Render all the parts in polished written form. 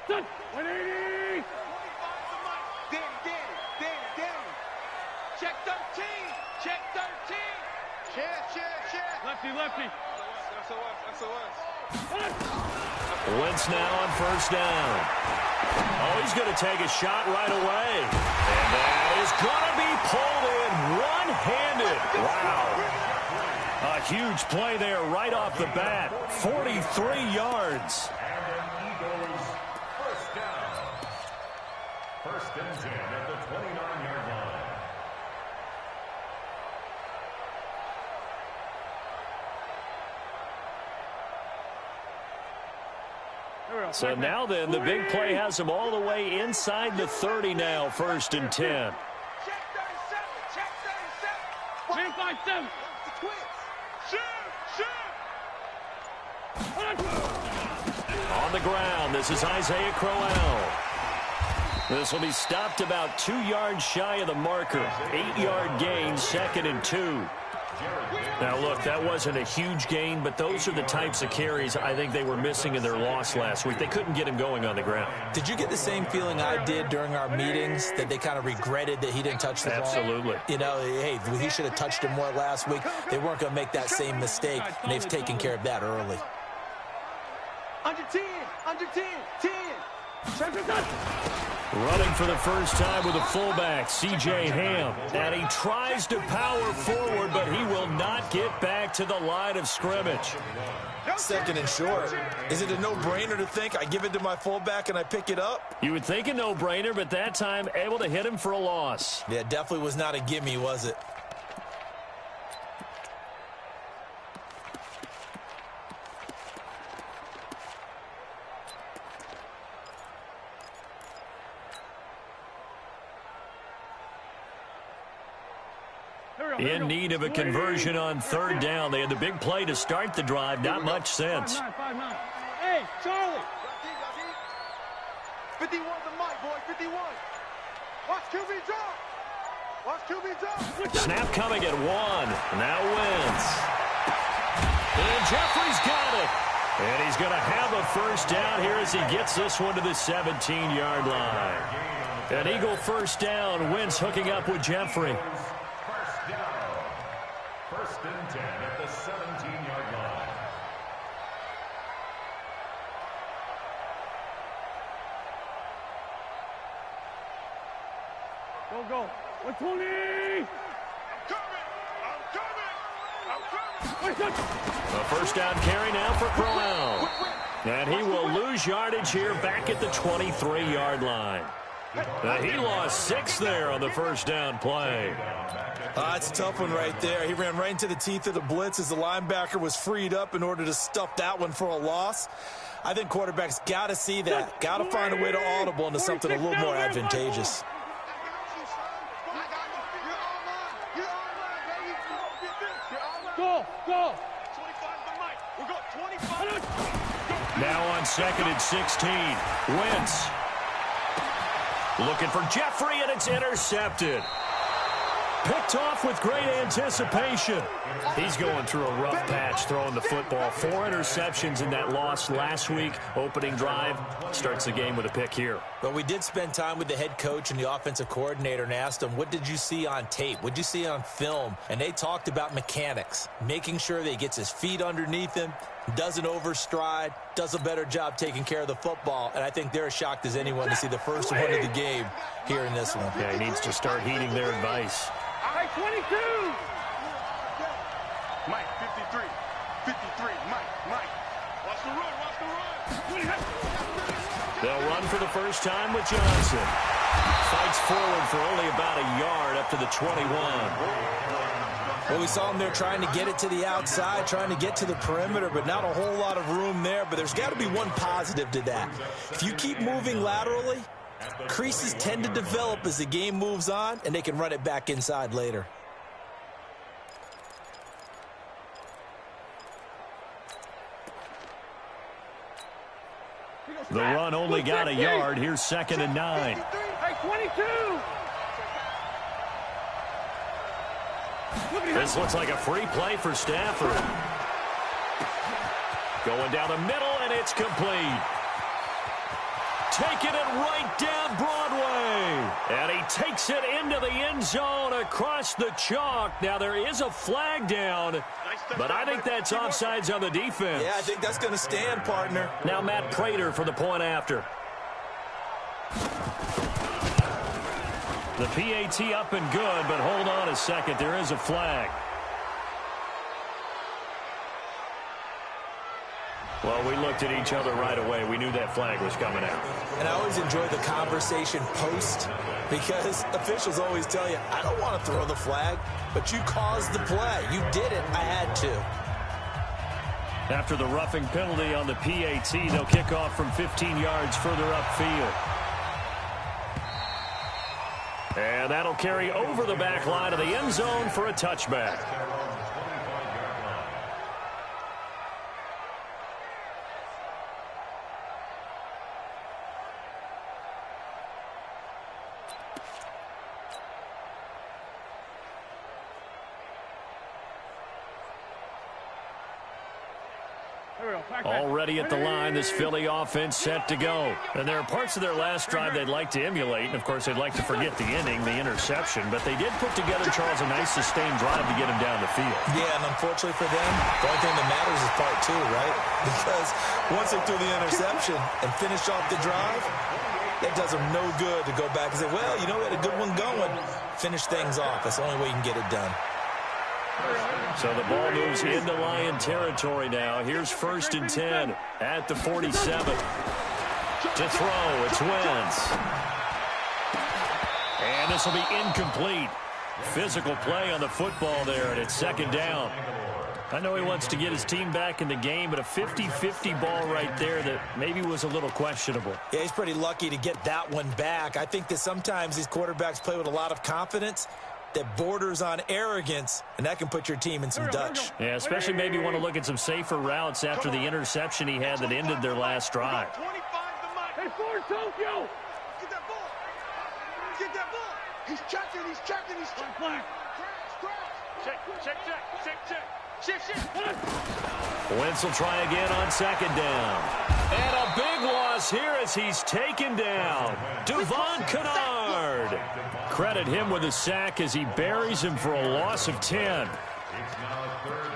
180. Danny. Check 13. Check 13. Check. Lefty. SOS. Wentz now on first down. Oh, he's going to take a shot right away. And that is going to be pulled in one-handed. Wow. A huge play there right off the bat. 43 yards. And Eagles first down. First and 10 at the 29-yard line. So now then, the big play has them all the way inside the 30 now, first and 10. Check 37. Check 37. Man 5-7. The twins. Shoot. On the ground, this is Isaiah Crowell. This will be stopped about 2 yards shy of the marker. 8-yard gain, 2nd and 2. Now, look, that wasn't a huge gain, but those are the types of carries I think they were missing in their loss last week. They couldn't get him going on the ground. Did you get the same feeling I did during our meetings, that they kind of regretted that he didn't touch the ball? Absolutely. You know, hey, he should have touched it more last week. They weren't going to make that same mistake, and they've taken care of that early. Under 10. 10. Running for the first time with a fullback, C.J. Ham. And he tries to power forward, but he will not get back to the line of scrimmage. 2nd and short. Is it a no-brainer to think I give it to my fullback and I pick it up? You would think a no-brainer, but that time able to hit him for a loss. Yeah, definitely was not a gimme, was it? In need of a conversion on 3rd down. They had the big play to start the drive. Not much sense. 5-9. Hey, Charlie. 51 the mic, boy. 51. Watch QB drop. Snap coming at 1. Now Wentz. And Jeffrey's got it. And he's going to have a first down here as he gets this one to the 17-yard line. An Eagle first down. Wentz hooking up with Jeffrey. First and 10 at the 17-yard line. Go. 120. I'm coming. A first down carry now for Crowell. And he will lose yardage here back at the 23-yard line. He lost 6 there on the first down play. That's a tough one right there. He ran right into the teeth of the blitz as the linebacker was freed up in order to stuff that one for a loss. I think quarterbacks got to see that. Got to find a way to audible into something a little more advantageous. Go. 25 the mic. We got 25. Now on 2nd and 16. Wentz. Looking for Jeffrey, and it's intercepted. Picked off with great anticipation. He's going through a rough patch throwing the football. 4 interceptions in that loss last week. Opening drive starts the game with a pick here. But we did spend time with the head coach and the offensive coordinator and asked them, what did you see on tape? What did you see on film? And they talked about mechanics, making sure that he gets his feet underneath him, doesn't overstride, does a better job taking care of the football. And I think they're as shocked as anyone to see the first one of the game here in this one. Yeah, he needs to start heeding their advice. All right, 22. Mike, 53. 53. Mike. Watch the run. They'll run for the first time with Johnson. Fights forward for only about a yard up to the 21. Well, we saw him there trying to get it to the outside, trying to get to the perimeter, but not a whole lot of room there. But there's got to be one positive to that. If you keep moving laterally, creases tend to develop as the game moves on, and they can run it back inside later. The run only got a yard. Here's 2nd and 9. Hey, 22. This looks like a free play for Stafford. Going down the middle, and it's complete. taking it right down Broadway. And he takes it into the end zone across the chalk. Now, there is a flag down, but I think that's offsides on the defense. Yeah, I think that's going to stand, partner. Now Matt Prater for the point after. The PAT up and good, but hold on a second. There is a flag. Well, we looked at each other right away. We knew that flag was coming out. And I always enjoy the conversation post because officials always tell you, I don't want to throw the flag, but you caused the play. You did it. I had to. After the roughing penalty on the PAT, they'll kick off from 15 yards further upfield. And that'll carry over the back line of the end zone for a touchback. Already at the line, this Philly offense set to go. And there are parts of their last drive they'd like to emulate. And, of course, they'd like to forget the inning, the interception. But they did put together, Charles, a nice sustained drive to get him down the field. Yeah, and unfortunately for them, the only thing that matters is part two, right? Because once they threw the interception and finished off the drive, it does them no good to go back and say, well, you know, we had a good one going. Finish things off. That's the only way you can get it done. So the ball moves into Lion territory now. Here's 1st and 10 at the 47. To throw, it's Wentz. And this will be incomplete. Physical play on the football there, and it's 2nd down. I know he wants to get his team back in the game, but a 50-50 ball right there that maybe was a little questionable. Yeah, he's pretty lucky to get that one back. I think that sometimes these quarterbacks play with a lot of confidence that borders on arrogance, and that can put your team in some Dutch. Yeah, especially maybe want to look at some safer routes after the interception he had that ended their last drive. Hey, Ford, Tokyo! Get that ball! Get that ball! He's checking, he's checking, he's checking. Flag. Check, check, check, check, check. Shift, shift. Wentz will try again on 2nd down. And a big loss here as he's taken down. Devon Kennard. Credit him with a sack as he buries him for a loss of 10. It's now 3rd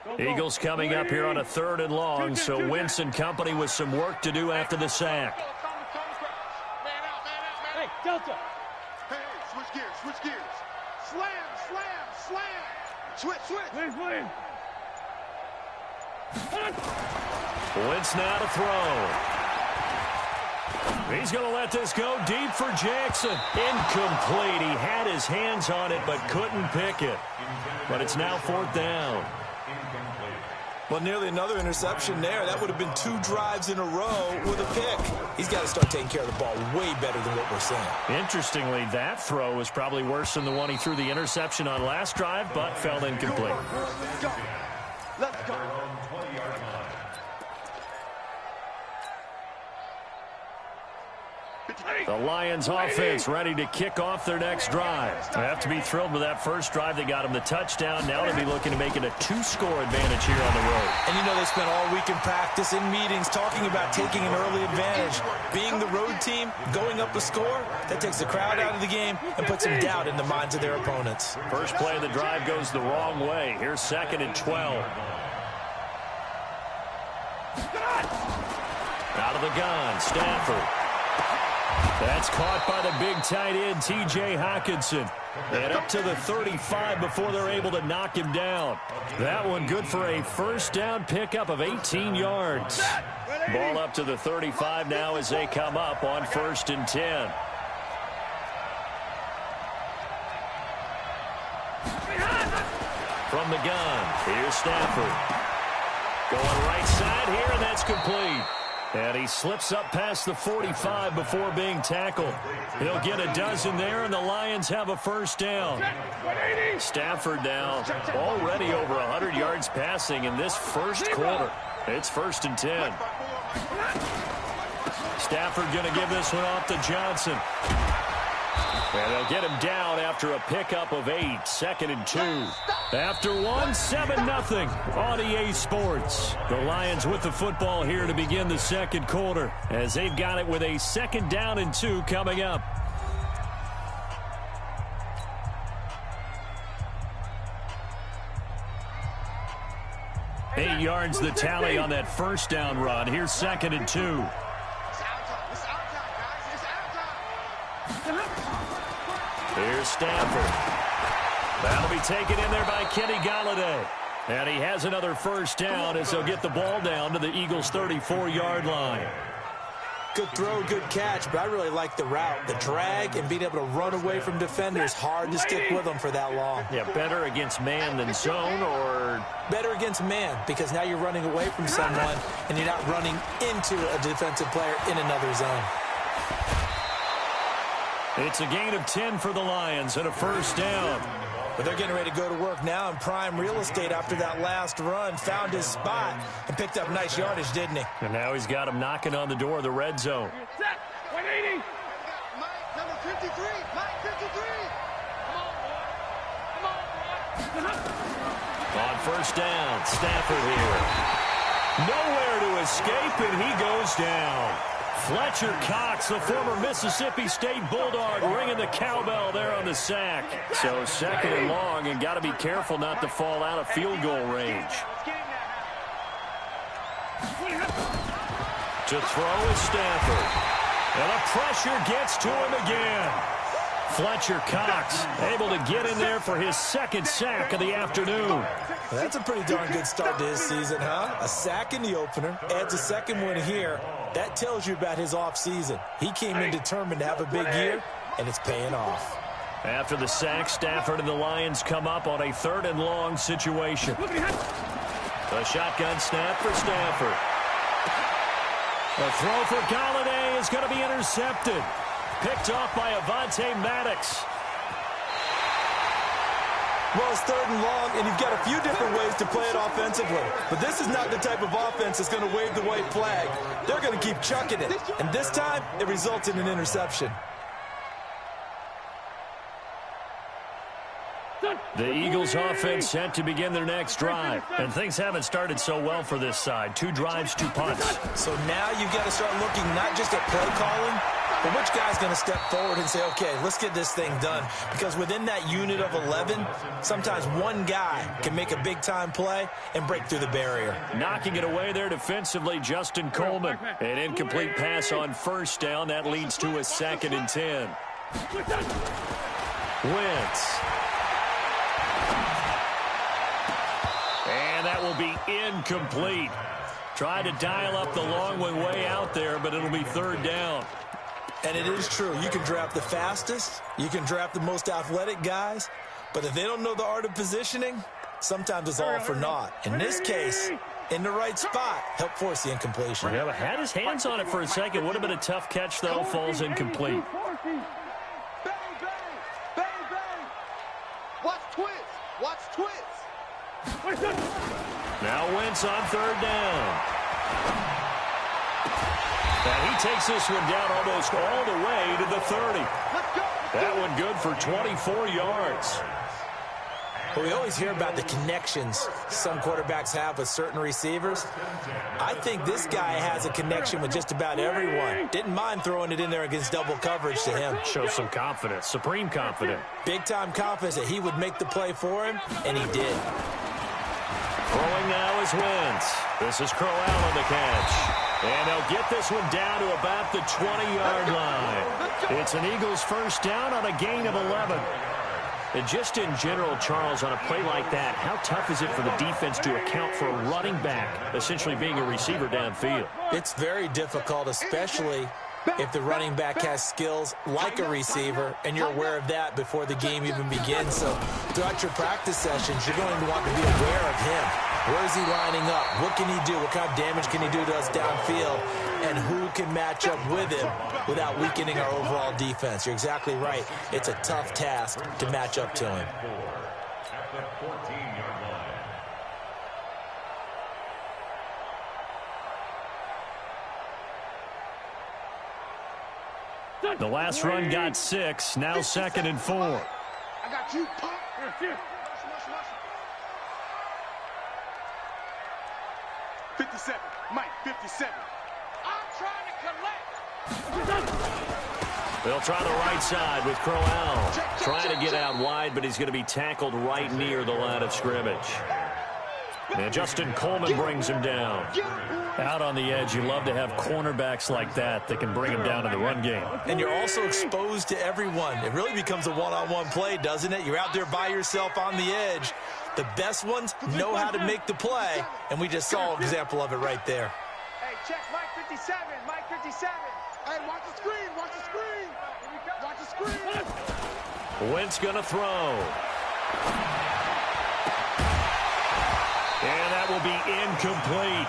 down. Eagles coming up here on a 3rd and long, so Wentz and company with some work to do after the sack. Man out, man out, man Hey, Delta! Hey, switch gears, switch gears. Slam, slam, slam. Switch, switch. Please, please. Wentz now to throw. He's going to let this go deep for Jackson. Incomplete. He had his hands on it but couldn't pick it. But it's now 4th down. Well, nearly another interception there. That would have been 2 drives in a row with a pick. He's got to start taking care of the ball way better than what we're seeing. Interestingly, that throw was probably worse than the one he threw the interception on last drive, but fell incomplete. Let's go. The Lions offense ready to kick off their next drive. They have to be thrilled with that first drive. They got him the touchdown. Now they'll be looking to make it a 2-score advantage here on the road. And you know they spent all week in practice, in meetings, talking about taking an early advantage. Being the road team, going up a score, that takes the crowd out of the game and puts some doubt in the minds of their opponents. First play of the drive goes the wrong way. Here's 2nd and 12. Out of the gun, Stafford. That's caught by the big tight end, T.J. Hockenson. And up to the 35 before they're able to knock him down. That one good for a 1st down pickup of 18 yards. Ball up to the 35 now as they come up on 1st and 10. From the gun, here's Stafford. Going right side here, and that's complete. And he slips up past the 45 before being tackled. He'll get a dozen there, and the Lions have a 1st down. Stafford now already over 100 yards passing in this first quarter. It's 1st and 10. Stafford going to give this one off to Johnson. And they'll get him down after a pickup of 8, 2nd and 2. After 1, 7-0 on EA Sports. The Lions with the football here to begin the second quarter as they've got it with a 2nd down and 2 coming up. Eight yards the tally on that first down run. Here's 2nd and 2. Here's Stafford. That'll be taken in there by Kenny Golladay. And he has another first down as they'll get the ball down to the Eagles' 34-yard line. Good throw, good catch, but I really like the route. The drag and being able to run away from defenders, hard to stick with them for that long. Yeah, better against man than zone, or? Better against man, because now you're running away from someone and you're not running into a defensive player in another zone. It's a gain of 10 for the Lions and a first down. But they're getting ready to go to work now in prime real estate after that last run. Found his spot and picked up nice yardage, didn't he? And now he's got him knocking on the door of the red zone. Set. 180. Mike, number 53. Mike, 53. Come on, boy. On first down, Stafford here. Nowhere to escape, and he goes down. Fletcher Cox, the former Mississippi State Bulldog, ringing the cowbell there on the sack. So 2nd and long, and got to be careful not to fall out of field goal range. To throw is Stafford. And the pressure gets to him again. Fletcher Cox able to get in there for his 2nd sack of the afternoon. That's a pretty darn good start to his season, huh? A sack in the opener, adds a 2nd one here. That tells you about his offseason. He came in determined to have a big year, and it's paying off. After the sack, Stafford and the Lions come up on a 3rd and long situation. A shotgun snap for Stafford. The throw for Golladay is going to be intercepted. Picked off by Avonte Maddox. Well, it's 3rd and long, and you've got a few different ways to play it offensively. But this is not the type of offense that's going to wave the white flag. They're going to keep chucking it. And this time, it results in an interception. The Eagles offense set to begin their next drive. And things haven't started so well for this side. 2 drives, 2 punts. So now you've got to start looking not just at play calling, but which guy's going to step forward and say, okay, let's get this thing done. Because within that unit of 11, sometimes one guy can make a big-time play and break through the barrier. Knocking it away there defensively, Justin Coleman. An incomplete pass on first down. That leads to a 2nd and 10. Wentz. And that will be incomplete. Tried to dial up the long one way out there, but it'll be 3rd down. And it is true. You can draft the fastest. You can draft the most athletic guys. But if they don't know the art of positioning, sometimes it's all for naught. In this case, in the right spot, help force the incompletion. Yeah, but had his hands on it for a second. Would have been a tough catch, though. Falls incomplete. Bang, bang, bang, bang. Watch twist. Watch twist. Now Wentz on 3rd down. And he takes this one down almost all the way to the 30. That one good for 24 yards. Well, we always hear about the connections some quarterbacks have with certain receivers. I think this guy has a connection with just about everyone. Didn't mind throwing it in there against double coverage to him. Shows some confidence, supreme confidence. Big-time confidence that he would make the play for him, and he did. Throwing now is Wentz. This is Crowell on the catch. And they'll get this one down to about the 20-yard line. It's an Eagles first down on a gain of 11. And just in general, Charles, on a play like that, how tough is it for the defense to account for a running back essentially being a receiver downfield? It's very difficult, especially if the running back has skills like a receiver, and you're aware of that before the game even begins. So throughout your practice sessions, you're going to want to be aware of him. Where is he lining up? What can he do? What kind of damage can he do to us downfield? And who can match up with him without weakening our overall defense? You're exactly right. It's a tough task to match up to him. At the 14-yard line. The last run got 6, now 2nd and 4. I got you, punk. Here. 57. Mike, 57. I'm trying to collect. They'll try the right side with Crowell. Trying to get out wide, but he's going to be tackled right near the line of scrimmage. And Justin Coleman brings him down. Out on the edge, you love to have cornerbacks like that can bring him down in the run game. And you're also exposed to everyone. It really becomes a one-on-one play, doesn't it? You're out there by yourself on the edge. The best ones know how to make the play, and we just saw an example of it right there. Hey, check Mike 57. Mike 57. Hey, watch the screen. Watch the screen. Watch the screen. Wentz going to throw. And that will be incomplete.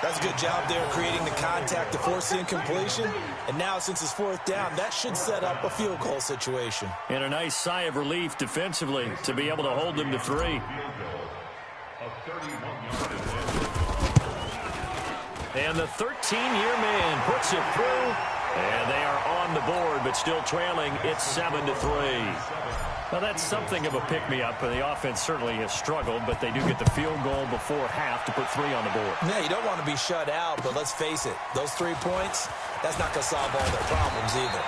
That's a good job there creating the contact to force the incompletion. And now, since it's 4th down, that should set up a field goal situation. And a nice sigh of relief defensively to be able to hold them to 3. And the 13-year man puts it through. And they are on the board, but still trailing. It's 7-3. Well, that's something of a pick-me-up. The offense certainly has struggled, but they do get the field goal before half to put 3 on the board. Yeah, you don't want to be shut out, but let's face it, those 3 points, that's not going to solve all their problems either.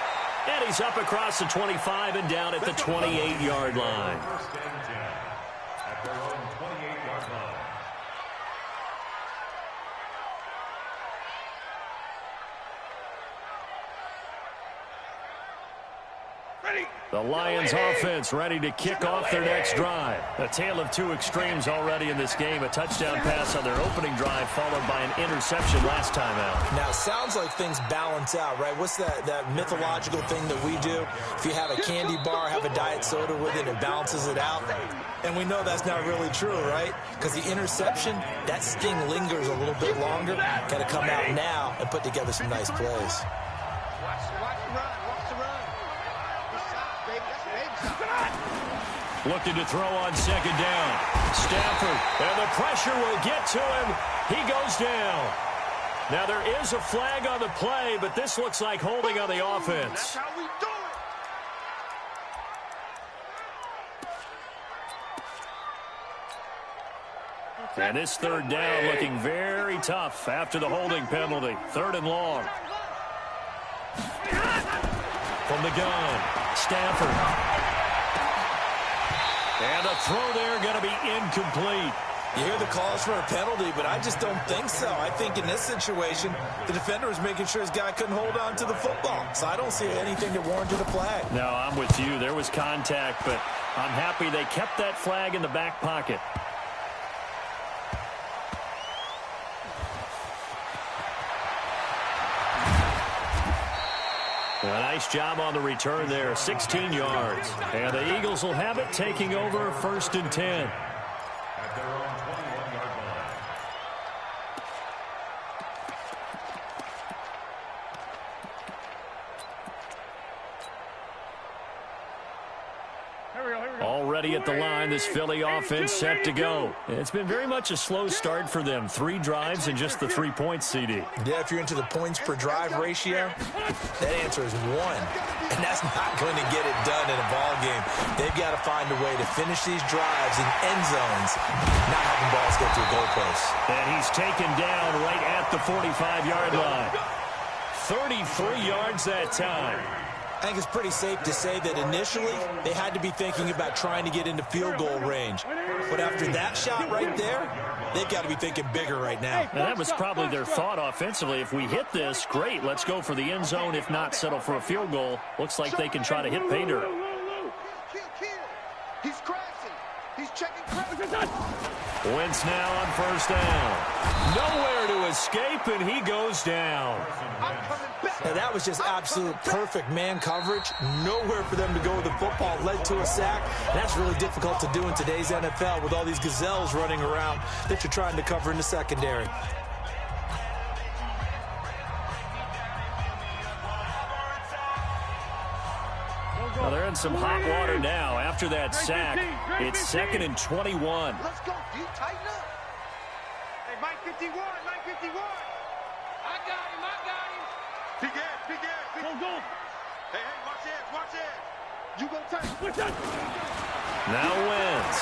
And he's up across the 25 and down at the 28-yard line. At their own 28-yard line. The Lions offense ready to kick off their next drive. A tale of 2 extremes already in this game. A touchdown pass on their opening drive followed by an interception last time out. Now, sounds like things balance out, right? What's that mythological thing that we do? If you have a candy bar, have a diet soda with it, it balances it out. And we know that's not really true, right? Because the interception, that sting lingers a little bit longer. Got to come out now and put together some nice plays. Watch the run. Watch the run. Good shot, baby. That's a baby shot. Looking to throw on 2nd down. Stafford, and the pressure will get to him. He goes down. Now there is a flag on the play, but this looks like holding on the offense. That's how we do it. And this 3rd down looking very tough after the holding penalty. 3rd and long. From the gun, Stafford. And the throw there going to be incomplete. You hear the calls for a penalty, but I just don't think so. I think in this situation, the defender was making sure his guy couldn't hold on to the football. So I don't see anything that warranted a flag. No, I'm with you. There was contact, but I'm happy they kept that flag in the back pocket. A nice job on the return there, 16 yards. And the Eagles will have it, taking over 1st and 10. At their own 21-yard line. Already at the line, this Philly offense set to go. It's been very much a slow start for them. 3 drives and just the 3 points, CD. Yeah, if you're into the points per drive ratio, that answer is 1. And that's not going to get it done in a ball game. They've got to find a way to finish these drives in end zones, not having balls go through goalposts. And he's taken down right at the 45-yard line. 33 yards that time. I think it's pretty safe to say that initially they had to be thinking about trying to get into field goal range. But after that shot right there, they've got to be thinking bigger right now. And that was probably their thought offensively. If we hit this, great, let's go for the end zone. If not, settle for a field goal. Looks like they can try to hit pay dirt. Kill. He's crashing. He's checking crashing. Wentz now on 1st down. Nowhere to escape, and he goes down. I'm coming back. Now, that was just absolute perfect man coverage. Nowhere for them to go with the football. Led to a sack. And that's really difficult to do in today's NFL with all these gazelles running around that you're trying to cover in the secondary. Well, they're in some hot water now after that sack. It's 2nd and 21. Let's go, D. Tighten up. Hey, Mike 51. Mike 51. I got him. Big Ed. Go. Hey, watch this, watch this. You gonna take. Now Wentz.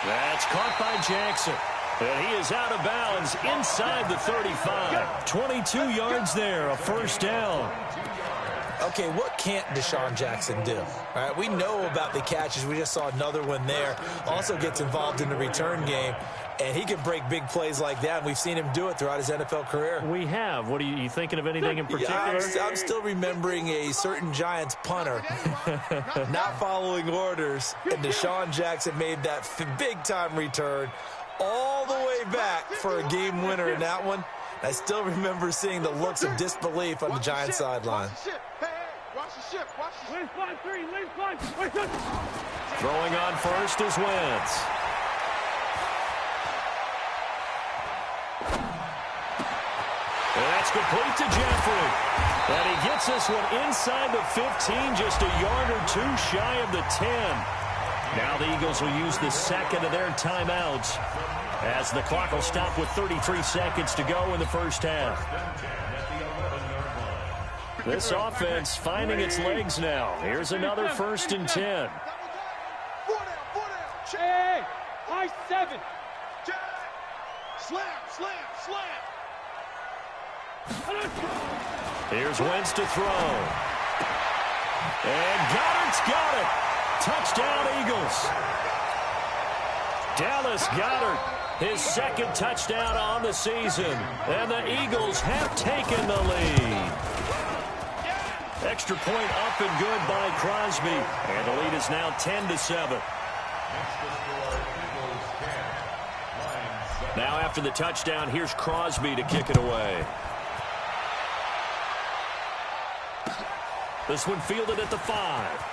That's caught by Jackson. And he is out of bounds inside the 35. 22 yards there, a first down. Okay, what can't Deshaun Jackson do? All right, we know about the catches. We just saw another one there. Also gets involved in the return game, and he can break big plays like that. And we've seen him do it throughout his NFL career. We have. What are you thinking of anything in particular? Yeah, I'm still remembering a certain Giants punter not following orders, and Deshaun Jackson made that big-time return all the way back for a game winner in that one. I still remember seeing the looks of disbelief on the Giants sideline. Throwing on first is Wentz. And that's complete to Jeffrey. And he gets this one inside the 15, just a yard or two shy of the 10. Now the Eagles will use the second of their timeouts as the clock will stop with 33 seconds to go in the first half. This offense finding its legs now. Here's another 1st and 10. Hey, high 7. Slam, slam, slam. Here's Wentz to throw. And Goddard's got it. Touchdown, Eagles. Dallas Goedert, his second touchdown on the season. And the Eagles have taken the lead. Extra point up and good by Crosby. And the lead is now 10-7. Now after the touchdown, here's Crosby to kick it away. This one fielded at the 5.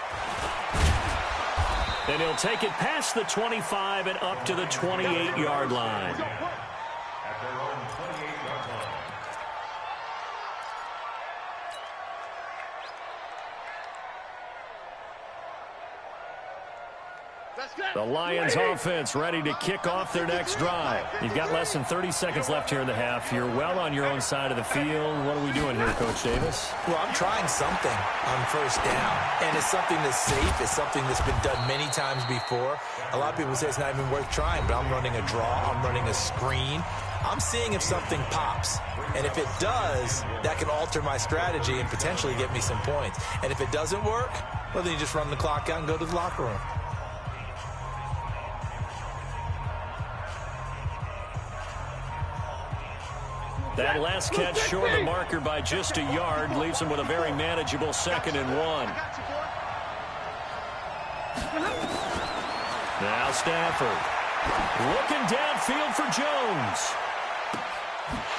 And he'll take it past the 25 and up to the 28-yard line. At their own 28-yard line. The Lions offense ready to kick off their next drive. You've got less than 30 seconds left here in the half. You're well on your own side of the field. What are we doing here, Coach Davis? Well, I'm trying something on first down, and it's something that's safe. It's something that's been done many times before. A lot of people say it's not even worth trying, but I'm running a draw. I'm running a screen. I'm seeing if something pops, and if it does, that can alter my strategy and potentially get me some points. And if it doesn't work, well, then you just run the clock out and go to the locker room. That last catch short of the marker by just a yard leaves him with a very manageable 2nd and 1. Now Stafford looking downfield for Jones.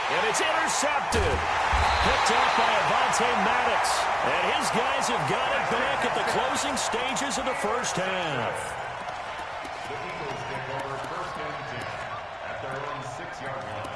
And it's intercepted. Picked off by Avonte Maddox. And his guys have got it back at the closing stages of the first half. The Eagles take over 1st and 10 at their own 6-yard line.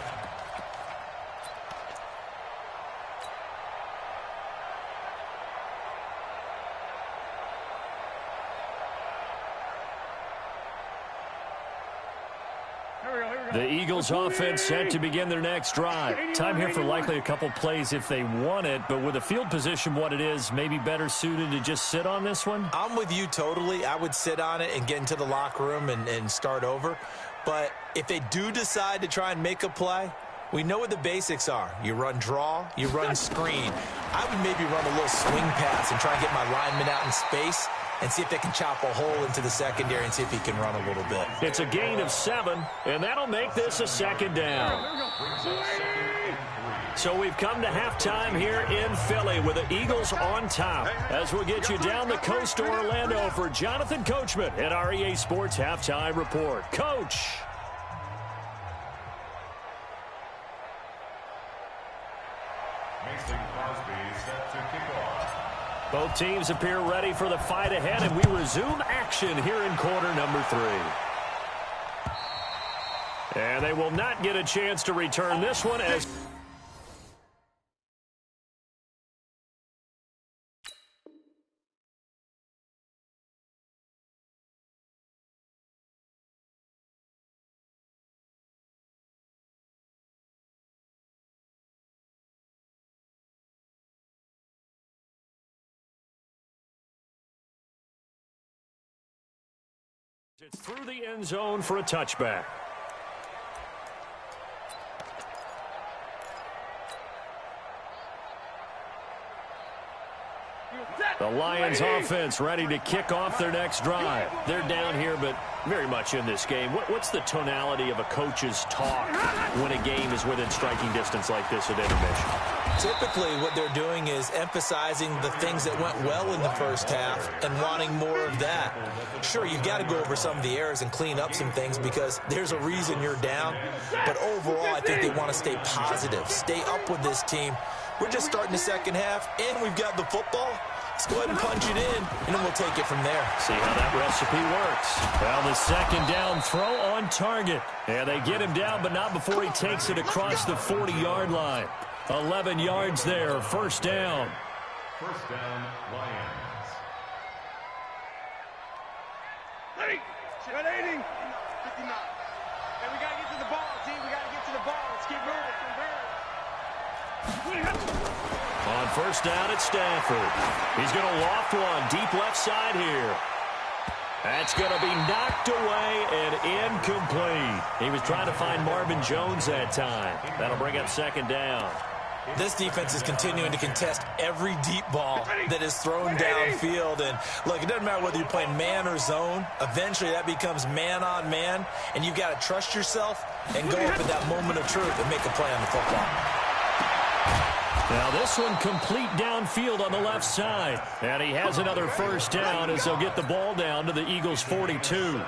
The Eagles offense set to begin their next drive. Time here for likely a couple plays if they want it, but with the field position what it is, maybe better suited to just sit on this one? I'm with you totally. I would sit on it and get into the locker room and start over. But if they do decide to try and make a play, we know what the basics are. You run draw, you run screen. I would maybe run a little swing pass and try and get my lineman out in space and see if they can chop a hole into the secondary and see if he can run a little bit. It's a gain of 7, and that'll make this a 2nd down. So we've come to halftime here in Philly with the Eagles on top. As we'll get you down the coast to Orlando for Jonathan Coachman at our EA Sports Halftime Report. Coach. Mason Crosby set to kick off. Both teams appear ready for the fight ahead, and we resume action here in quarter number 3. And they will not get a chance to return this one as It's through the end zone for a touchback. The Lions offense ready to kick off their next drive. They're down here, but very much in this game. What's the tonality of a coach's talk when a game is within striking distance like this at intermission? Typically, what they're doing is emphasizing the things that went well in the first half and wanting more of that. Sure, you've got to go over some of the errors and clean up some things because there's a reason you're down. But overall, I think they want to stay positive, stay up with this team. We're just starting the second half, and we've got the football. Let's go ahead and punch it in, and then we'll take it from there. See how that recipe works. Well, the second down throw on target. And they get him down, but not before he takes it across the 40-yard line. 11 yards there, first down. First down, Lions. Ready. 80. 59. And we got to get to the ball, team. We got to get to the ball. Let's keep moving. On first down, it's Stafford. He's going to loft one deep left side here. That's going to be knocked away and incomplete. He was trying to find Marvin Jones that time. That'll bring up second down. This defense is continuing to contest every deep ball that is thrown downfield. And, look, it doesn't matter whether you're playing man or zone. Eventually, that becomes man on man. And you've got to trust yourself and go up at that moment of truth and make a play on the football. Now this one complete downfield on the left side. And he has another first down as they'll get the ball down to the Eagles' 42.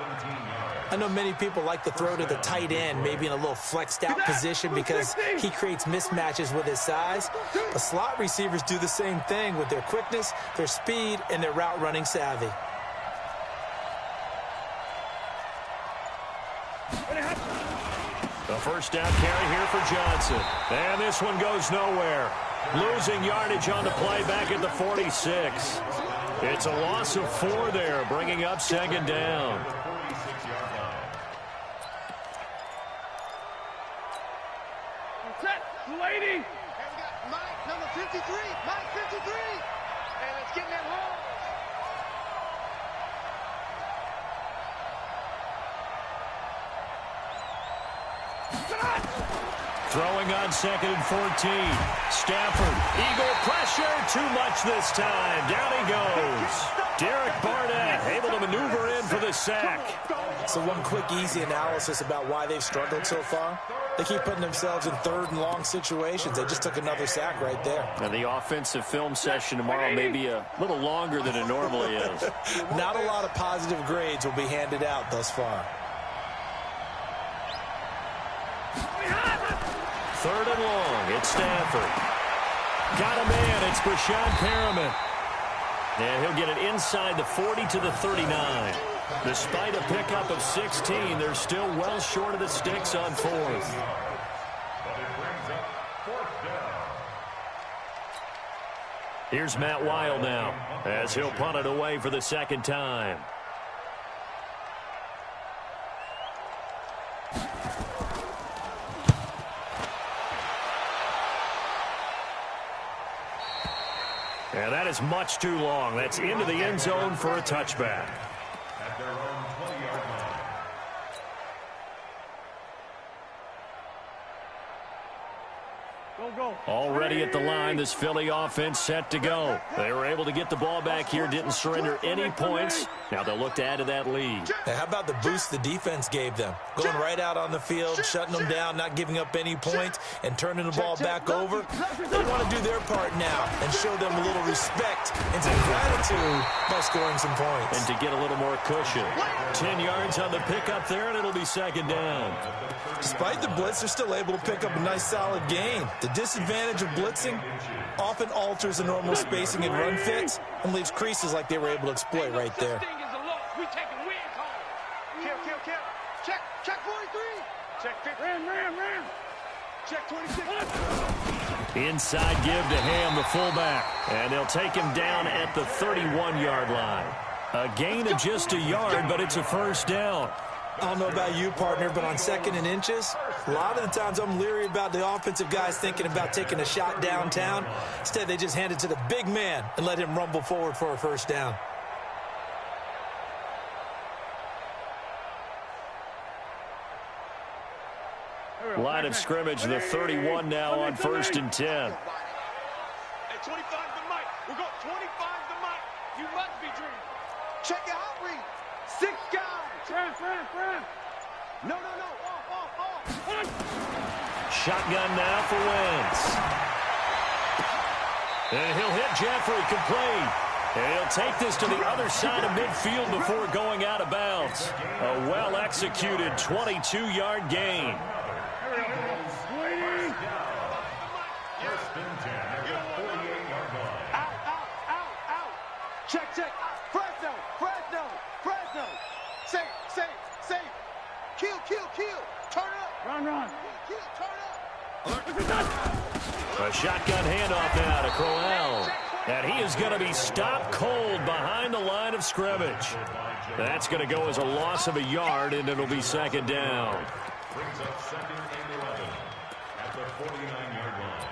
I know many people like to throw to the tight end, maybe in a little flexed out position because he creates mismatches with his size. The slot receivers do the same thing with their quickness, their speed, and their route running savvy. The first down carry here for Johnson. And this one goes nowhere. Losing yardage on the play back at the 46. It's a loss of 4 there, bringing up second down. Lady. And we got Mike, number 53. Mike, 53. And let's get in that hole. Throwing on second and 14. Stafford, Eagle pressure, too much this time. Down he goes. Derek Barnett able to maneuver in for the sack. So one quick, easy analysis about why they've struggled so far. They keep putting themselves in third and long situations. They just took another sack right there. And the offensive film session tomorrow may be a little longer than it normally is. Not a lot of positive grades will be handed out thus far. Third and long, it's Stafford. Got a man, it's Brashad Perriman. And he'll get it inside the 40 to the 39. Despite a pickup of 16, they're still well short of the sticks on fourth. But it brings up fourth down. Here's Matt Weil now as he'll punt it away for the second time. And that is much too long. That's into the end zone for a touchback. At their own 20-yard line. Go. Already at the line, this Philly offense set to go. They were able to get the ball back here, didn't surrender any points. Now they'll look to add to that lead. Now, how about the boost the defense gave them? Going right out on the field, shutting them down, not giving up any points, and turning the ball back over. They want to do their part now and show them a little respect and some gratitude by scoring some points. And to get a little more cushion. 10 yards on the pickup there, and it'll be second down. Despite the blitz, they're still able to pick up a nice, solid gain. The disadvantage of blitzing often alters the normal spacing and run fits and leaves creases like they were able to exploit right there. We taking wins home. Kill. Check 43. Check 50. Ram. Check 26. Inside give to Ham, the fullback. And they'll take him down at the 31-yard line. A gain of just a yard, but it's a first down. I don't know about you, partner, but on second and inches, a lot of the times I'm leery about the offensive guys thinking about taking a shot downtown. Instead, they just hand it to the big man and let him rumble forward for a first down. Line of scrimmage, the 31 now on 1st and 10. Hey, 25 the mic. We'll go 25 the mic. You must be dreaming. Check your hot read. 6 guys. Friend. No. Off. Shotgun now for Wentz. And he'll hit Jeffrey complete. And he'll take this to the other side of midfield before going out of bounds. A well-executed 22-yard gain. Out. Check. Fresno. Safe. Kill. Turn up. Run. Kill, turn up. A shotgun handoff now to Crowell. And he is going to be stopped cold behind the line of scrimmage. That's going to go as a loss of a yard, and it'll be 2nd down. Brings up 2nd and 11 at the 49-yard line.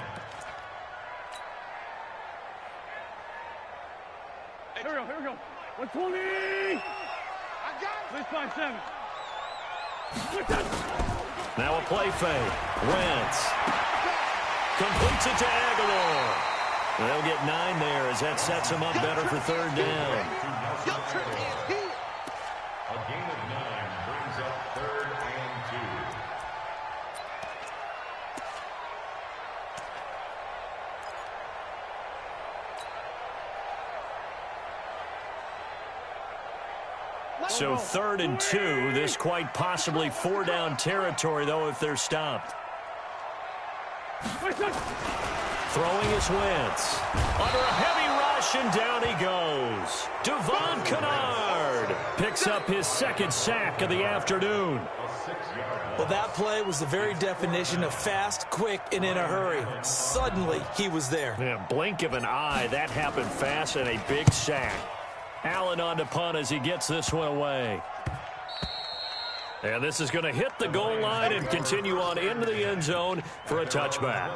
Here we go. 120. I got it. 657. Now a play fake. Wentz completes it to Aguilar. They'll get 9 there as that sets him up better for 3rd down. A gain of 9 brings up 3rd and 2. So 3rd and 2. This quite possibly 4-down territory, though, if they're stopped. Throwing is Wentz. Under a heavy rush, and down he goes. Devon Kennard picks up his 2nd sack of the afternoon. Well, that play was the very definition of fast, quick, and in a hurry. Suddenly, he was there. Yeah, blink of an eye, that happened fast, and a big sack. Allen on to punt as he gets this one away. And this is going to hit the goal line and continue on into the end zone for a touchback.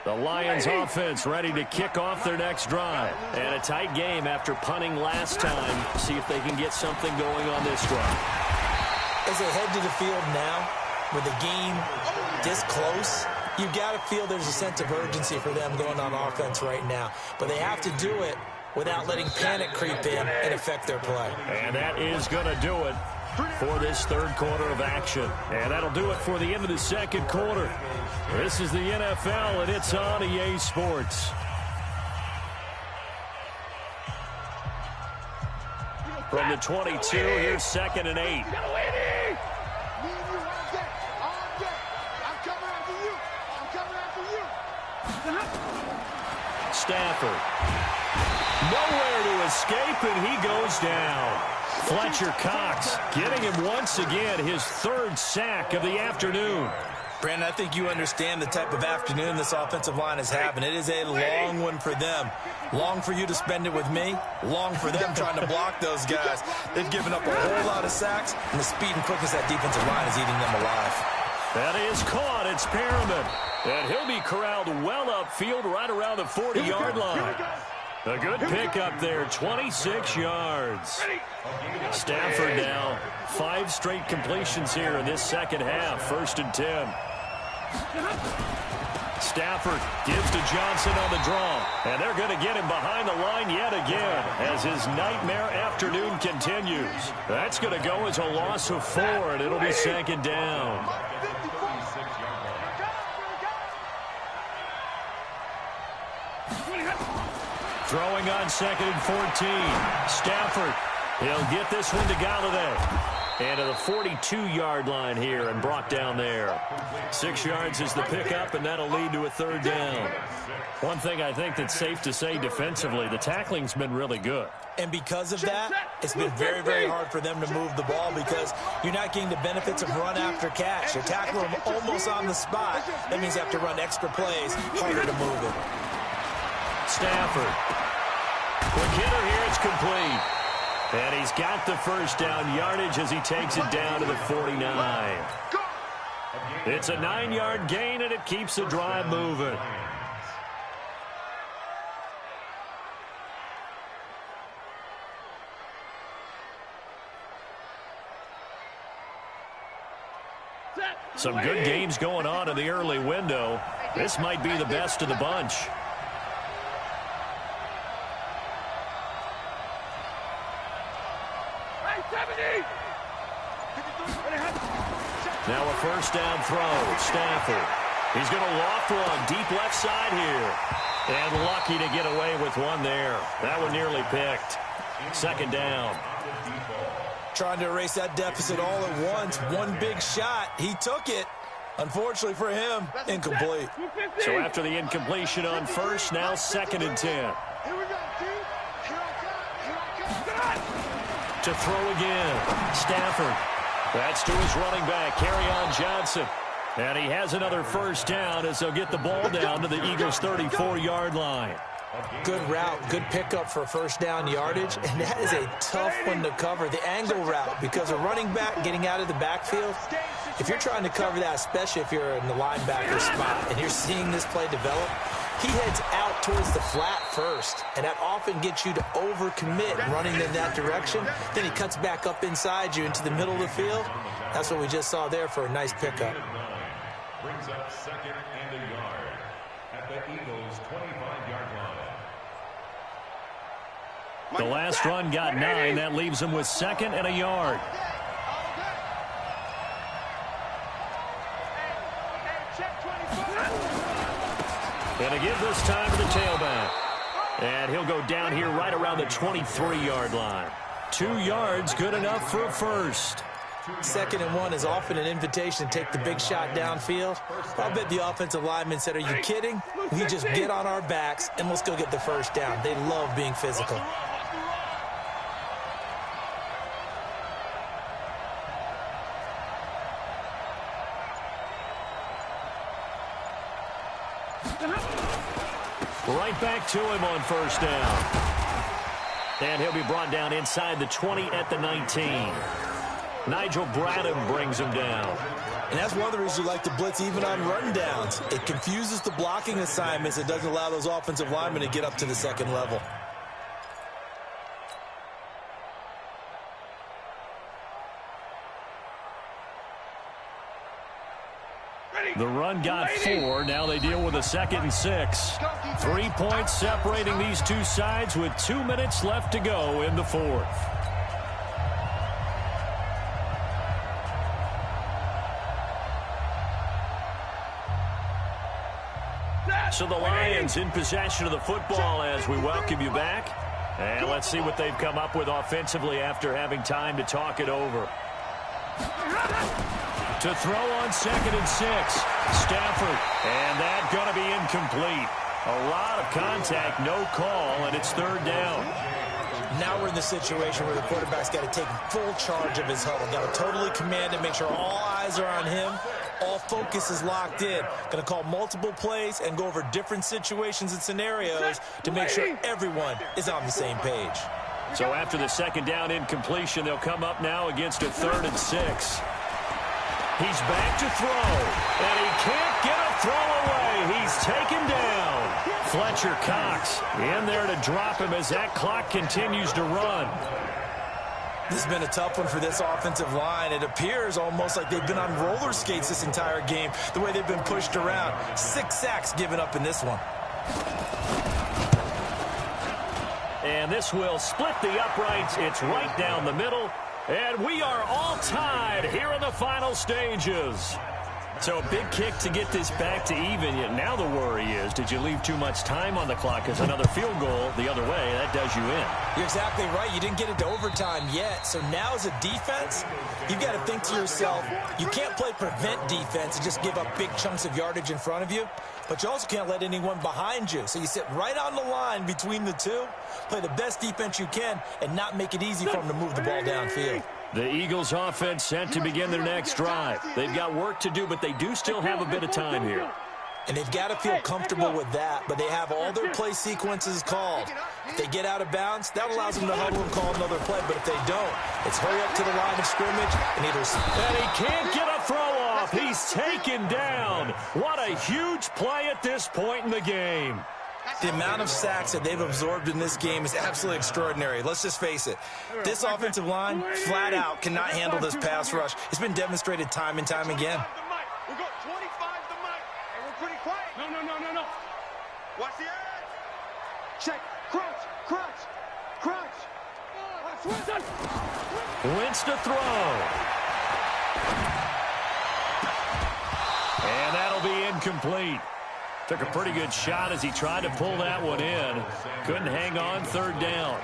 The Lions offense ready to kick off their next drive. And a tight game after punting last time. See if they can get something going on this drive. As they head to the field now, with the game this close, you got to feel there's a sense of urgency for them going on offense right now. But they have to do it without letting panic creep in and affect their play. And that is going to do it for this 3rd quarter of action. And that'll do it for the end of the 2nd quarter. This is the NFL, and it's on EA Sports. From the 22, here's 2nd and 8. Stafford. Nowhere to escape, and he goes down. Fletcher Cox getting him once again his 3rd sack of the afternoon. Brandon, I think you understand the type of afternoon this offensive line is having. It is a long one for them. Long for you to spend it with me. Long for them trying to block those guys. They've given up a whole lot of sacks, and the speed and quickness of that defensive line is eating them alive. That is caught. It's Perriman. And he'll be corralled well upfield right around the 40-yard line. A good pickup there, 26 yards. Stafford now, 5 straight completions here in this 2nd half, 1st and 10. Stafford gives to Johnson on the draw, and they're going to get him behind the line yet again as his nightmare afternoon continues. That's going to go as a loss of 4, and it'll be 2nd down. Throwing on 2nd and 14. Stafford, he'll get this one to Galladay. And to the 42-yard line here and brought down there. 6 yards is the pickup, and that'll lead to a 3rd down. One thing I think that's safe to say defensively, the tackling's been really good. And because of that, it's been very, very hard for them to move the ball because you're not getting the benefits of run after catch. You're tackling them almost on the spot. That means you have to run extra plays, harder to move it. Stafford. Quick hitter here, it's complete. And he's got the 1st down yardage as he takes it down to the 49. It's a 9-yard gain, and it keeps the drive moving. Some good games going on in the early window. This might be the best of the bunch. Now a first down throw. Stafford. He's going to loft one deep left side here. And lucky to get away with one there. That one nearly picked. Second down. Trying to erase that deficit all at once. One big shot. He took it. Unfortunately for him, incomplete. So after the incompletion on first, now 2nd and 10. Here we go, T. Here I come. To throw again. Stafford. That's to his running back, Kerryon Johnson. And he has another first down as they'll get the ball down to the Eagles' 34-yard line. Good route, good pickup for first down yardage, and that is a tough one to cover, the angle route, because a running back getting out of the backfield, if you're trying to cover that, especially if you're in the linebacker spot and you're seeing this play develop, he heads out towards the flat first, and that often gets you to overcommit running in that direction. Then he cuts back up inside you into the middle of the field. That's what we just saw there for a nice pickup. Brings up 2nd and a yard at the Eagles' 25-yard line. The last run got 9. That leaves him with 2nd and a yard. And a give this time to the tailback. And he'll go down here right around the 23-yard line. 2 yards, good enough for a first. 2nd and 1 is often an invitation to take the big shot downfield. I bet the offensive lineman said, are you kidding? We just get on our backs and let's go get the first down. They love being physical. Right back to him on first down. And he'll be brought down inside the 20 at the 19. Nigel Bradham brings him down. And that's one of the reasons you like to blitz even on rundowns. It confuses the blocking assignments. It doesn't allow those offensive linemen to get up to the second level. The run got 4. Now they deal with a 2nd and 6. 3 points separating these two sides with 2 minutes left to go in the 4th. So the Lions in possession of the football as we welcome you back. And let's see what they've come up with offensively after having time to talk it over. To throw on 2nd and 6. Stafford. And that's going to be incomplete. A lot of contact, no call, and it's 3rd down. Now we're in the situation where the quarterback's got to take full charge of his huddle. Got to totally command it, make sure all eyes are on him. All focus is locked in. Going to call multiple plays and go over different situations and scenarios to make sure everyone is on the same page. So after the 2nd down incompletion, they'll come up now against a 3rd and 6. He's back to throw, and he can't get a throw away. He's taken down. Fletcher Cox in there to drop him as that clock continues to run. This has been a tough one for this offensive line. It appears almost like they've been on roller skates this entire game, the way they've been pushed around. 6 sacks given up in this one. And this will split the uprights. It's right down the middle. And we are all tied here in the final stages. So a big kick to get this back to even. Yet now the worry is, did you leave too much time on the clock? Because another field goal the other way, that does you in. You're exactly right. You didn't get into overtime yet. So now as a defense, you've got to think to yourself, you can't play prevent defense and just give up big chunks of yardage in front of you. But you also can't let anyone behind you. So you sit right on the line between the two, play the best defense you can, and not make it easy for them to move the ball downfield. The Eagles offense set to begin their next drive. They've got work to do, but they do still have a bit of time here. And they've got to feel comfortable with that, but they have all their play sequences called. If they get out of bounds, that allows them to huddle and call another play. But if they don't, it's hurry up to the line of scrimmage and either... And he can't get a throw off. He's taken down. What a huge play at this point in the game. The amount of sacks that they've absorbed in this game is absolutely extraordinary. Let's just face it. This offensive line, flat out, cannot handle this pass rush. It's been demonstrated time and time again. pretty quiet. No. Watch the edge. Check. Crunch. Wentz to throw. And that'll be incomplete. Took a pretty good shot as he tried to pull that one in. Couldn't hang on, third down.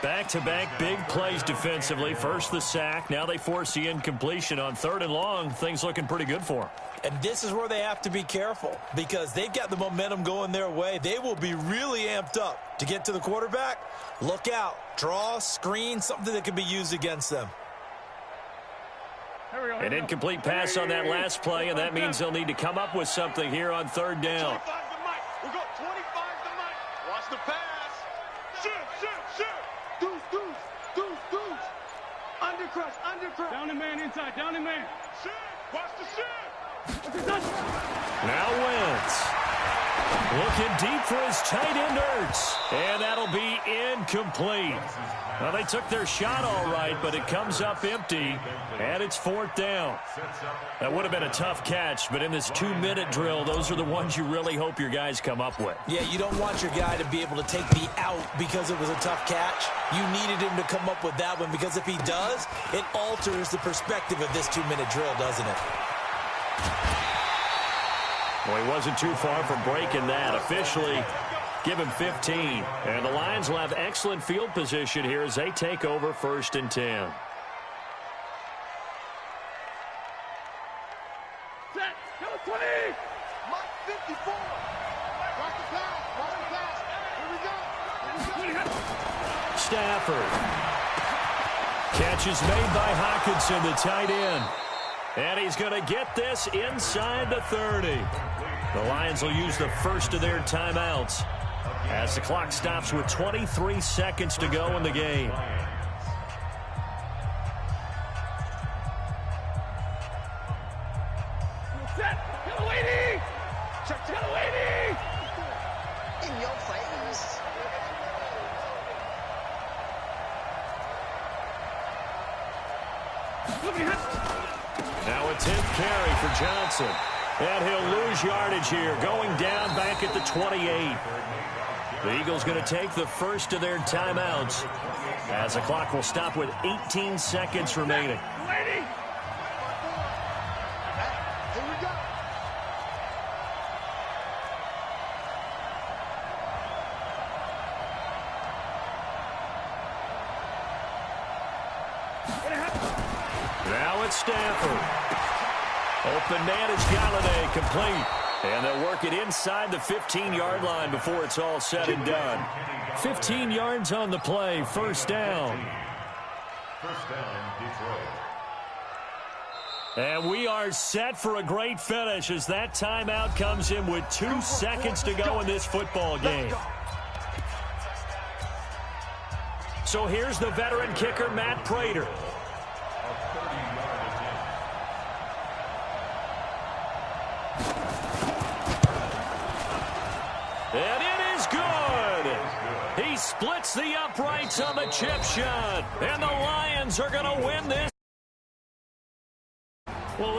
Back-to-back big plays defensively. First the sack. Now they force the incompletion on third and long. Things looking pretty good for them. And this is where they have to be careful because they've got the momentum going their way. They will be really amped up to get to the quarterback. Look out. Draw, screen, something that can be used against them. An incomplete pass on that last play, and that means they'll need to come up with something here on third down. 25 the mic. We'll go 25 the mic. Watch the pass. Shoot. Deuce. Undercrush. Down and man inside. Down and man. Shoot. Watch the shoot. Now Wentz. Looking deep for his tight end Ertz. And that'll be incomplete. Well, they took their shot all right, but it comes up empty, and it's fourth down. That would have been a tough catch, but in this 2-minute drill, those are the ones you really hope your guys come up with. Yeah, you don't want your guy to be able to take the out because it was a tough catch. You needed him to come up with that one because if he does, it alters the perspective of this 2-minute drill, doesn't it? Well, he wasn't too far from breaking that. Officially, give him 15. And the Lions will have excellent field position here as they take over first and 10. Set. Go 20. Mike 54. Watch the pass. Here we go. Stafford. Catch is made by Hockenson, the tight end. And he's going to get this inside the 30. The Lions will use the first of their timeouts as the clock stops with 23 seconds to go in the game. Set. Calaway. Check. Calaway. In your face. Now a 10th carry for Johnson. And he'll lose yardage here, going down back at the 28. The Eagles going to take the first of their timeouts as the clock will stop with 18 seconds remaining. Lady. Here we go. Now it's Stafford. Open man is Galladay, complete. And they'll work it inside the 15-yard line before it's all said and done. 15 yards on the play, first down. First down, Detroit. And we are set for a great finish as that timeout comes in with 2 seconds to go in this football game. So here's the veteran kicker, Matt Prater. And it is good. He splits the uprights on the chip shot. And the Lions are going to win this. Well,